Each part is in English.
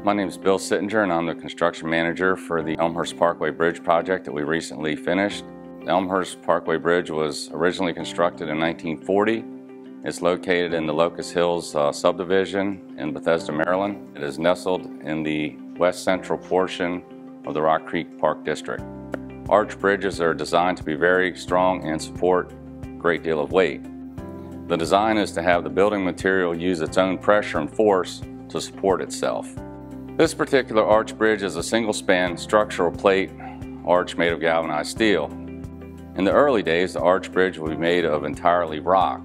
My name is Bill Sittinger and I'm the construction manager for the Elmhurst Parkway Bridge project that we recently finished. The Elmhurst Parkway Bridge was originally constructed in 1940. It's located in the Locust Hills subdivision in Bethesda, Maryland. It is nestled in the west central portion of the Rock Creek Park District. Arch bridges are designed to be very strong and support a great deal of weight. The design is to have the building material use its own pressure and force to support itself. This particular arch bridge is a single-span structural plate arch made of galvanized steel. In the early days, the arch bridge would be made of entirely rock.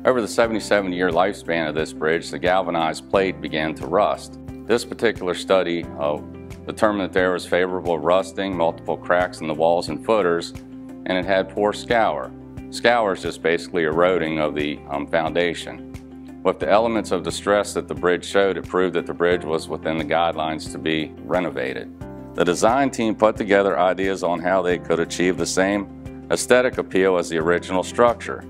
Over the 77-year lifespan of this bridge, the galvanized plate began to rust. This particular study determined that there was favorable rusting, multiple cracks in the walls and footers, and it had poor scour. Scour is just basically eroding of the foundation. With the elements of distress that the bridge showed, it proved that the bridge was within the guidelines to be renovated. The design team put together ideas on how they could achieve the same aesthetic appeal as the original structure.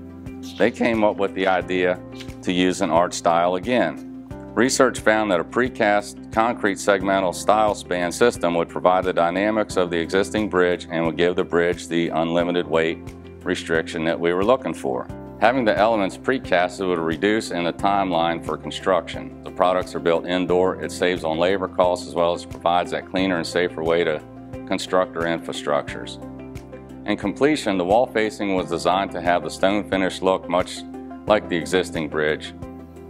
They came up with the idea to use an arch style again. Research found that a precast concrete segmental style span system would provide the dynamics of the existing bridge and would give the bridge the unlimited weight restriction that we were looking for. Having the elements precasted would reduce in the timeline for construction. The products are built indoor. It saves on labor costs as well as provides that cleaner and safer way to construct our infrastructures. In completion, the wall facing was designed to have the stone finish look much like the existing bridge.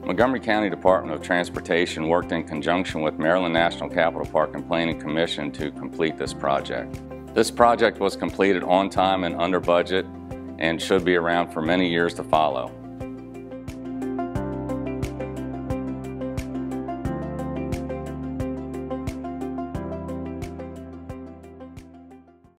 Montgomery County Department of Transportation worked in conjunction with Maryland National Capital Park and Planning Commission to complete this project. This project was completed on time and under budget and should be around for many years to follow.